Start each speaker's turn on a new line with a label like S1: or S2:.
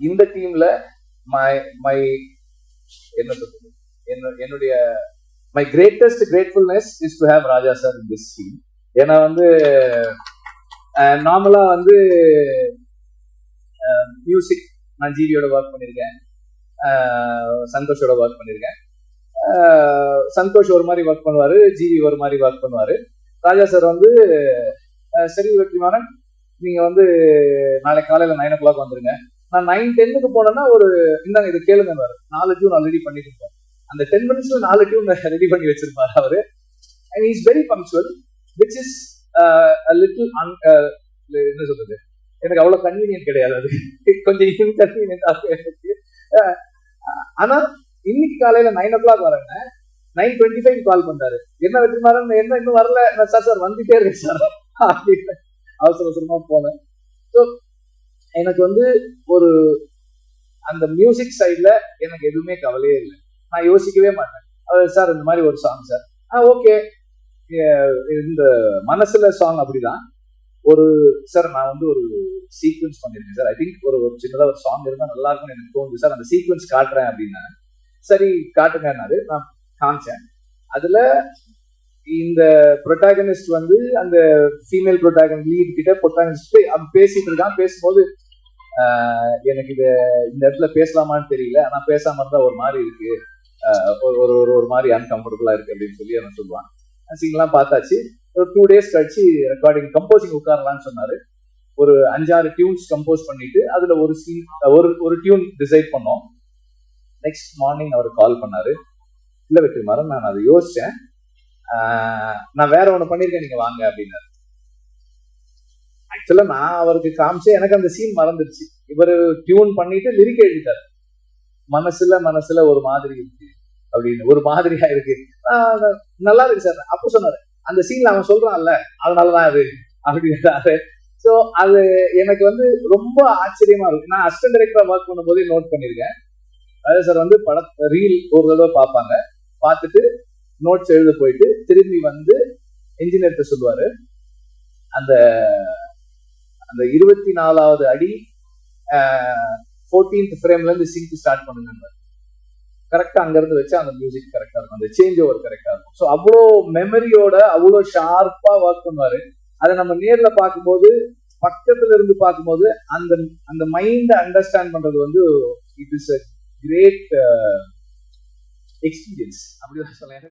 S1: இந்த டீம்ல my my என்ன சொல்றது, என்னுடைய my greatest gratefulness is to have Raja sir in this team. ஏன்னா வந்து நார்மலா வந்து மியூசிக் நான் ஜிவியோட ஒர்க் பண்ணியிருக்கேன், சந்தோஷோட ஒர்க் பண்ணியிருக்கேன். சந்தோஷ் ஒரு மாதிரி ஒர்க் பண்ணுவாரு, ஜிவி ஒரு மாதிரி ஒர்க் பண்ணுவாரு. ராஜா சார் வந்து சரி வெற்றிமாறன், நீங்க வந்து நாளைக்கு காலையில 9 o'clock வந்துருங்க. நான் 9:10 போனேன்னா ஒரு இந்தாங்க இது கேளுங்க, 4 டியூன் ஆல்ரெடி பண்ணிட்டு இருக்கோம். அந்த 10 minutes 4 டியூன் ரெடி பண்ணி வச்சிருப்பாரு அவரு. And is very punctual, which is என்ன சொல்றது, எனக்கு அவ்வளவு கன்வீனியன்ட் கிடையாது, அது கொஞ்சம் இன்கன்வீனியன்ட் எனக்கு. ஆனா இன்னைக்கு காலையில 9 o'clock வரேங்க, 9:25 கால் பண்றாரு, என்ன வெற்றிமாறன் என்ன இன்னும் வரல, சார் வந்துட்டே இருக்கு சார் அப்படின்னு அவசர அவசரமா போனேன். ஸோ எனக்கு வந்து ஒரு அந்த மியூசிக் சைட்ல எனக்கு எதுவுமே கவலையே இல்லை, நான் யோசிக்கவே மாட்டேன். சார் இந்த மாதிரி ஒரு சாங் சார், ஓகே இந்த மனசுல சாங் அப்படிதான் ஒரு சார், நான் வந்து ஒரு சீக்வன்ஸ் பண்ணிருக்கேன் சார், ஐ திங்க் ஒரு சின்னதா ஒரு சாங் இருந்தா நல்லா இருக்கும்னு எனக்கு தோணுது சார், அந்த சீக்வன்ஸ் காட்டுறேன் அப்படின்னா சரி காட்டுங்கன்னாரு. நான் காமிச்சேன். அதுல இந்த ப்ரொட்டாகனிஸ்ட் வந்து அந்த ஃபீமேல் ப்ரொட்டாகனிஸ்ட் லீட் கிட்ட ப்ரொட்டாகனிஸ்ட் அவன் பேசிட்டு இருக்கான். பேசும்போது எனக்கு இந்த இடத்துல பேசலாமான்னு தெரியல, ஆனா பேசாம இருந்தா ஒரு மாதிரி இருக்கு, ஒரு மாதிரி அன்கம்ஃபர்டபுளா இருக்கு அப்படின்னு சொல்லி அவன் சொல்லுவான். சீன்லாம் பார்த்தாச்சு. ஒரு 2 days கழிச்சு ரெக்கார்டிங் கம்போசிங் உட்காரலான்னு சொன்னாரு. ஒரு 5-6 டியூன்ஸ் கம்போஸ் பண்ணிட்டு அதுல ஒரு சீன் ஒரு டியூன் டிசைட் பண்ணோம். நெக்ஸ்ட் மார்னிங் அவர் கால் பண்ணாரு, இல்ல வெற்றிமாறன் நான் அதை யோசிச்சேன், நான் வேற ஒண்ணு பண்ணிருக்கேன், நீங்க வாங்க அப்படின்னாரு. ஆக்சுவலா நான் அவருக்கு காமிச்சேன், எனக்கு அந்த சீன் மறந்துடுச்சு. இவரு டியூன் பண்ணிட்டு லிரிக் எழுதிட்டாரு, மனசுல ஒரு மாதிரி இருக்கு அப்படின்னு, ஒரு மாதிரியா இருக்கு, நல்லா இருக்கு சார். அப்போ சொன்னாரு, அந்த சீன்ல அவன் சொல்றான்ல அதனாலதான் அது அப்படின்றாரு. ஸோ அது எனக்கு வந்து ரொம்ப ஆச்சரியமா இருக்கு. நான் அசிஸ்டன்ட் டைரக்டரா ஒர்க் பண்ணும் போதே நோட் பண்ணிருக்கேன். ராஜா சார் வந்து ரீல் ஒரு தடவை பார்ப்பாங்க, பார்த்துட்டு நோட்ஸ் எழுத போயிட்டு திரும்பி வந்து இன்ஜினியர்கிட்ட சொல்லுவாரு, அந்த 24வது அடி 14th ஃப்ரேம்ல இருந்து சிங்க் ஸ்டார்ட் பண்ணுங்க, கரெக்டா அங்க இருந்து வச்சு அந்த மியூசிக் கரெக்டா இருக்கும், அந்த சேஞ்ச் ஓவர் கரெக்டா இருக்கும். ஸோ அவ்வளோ மெமரியோட அவ்வளோ ஷார்ப்பா ஒர்க் பண்ணுவாரு. அதை நம்ம நேர்ல பார்க்கும்போது, பக்கத்துல இருந்து பார்க்கும்போது அந்த மைண்ட் அண்டர்ஸ்டாண்ட் பண்றது வந்து it is a great experience அப்படிதான் சொல்ல.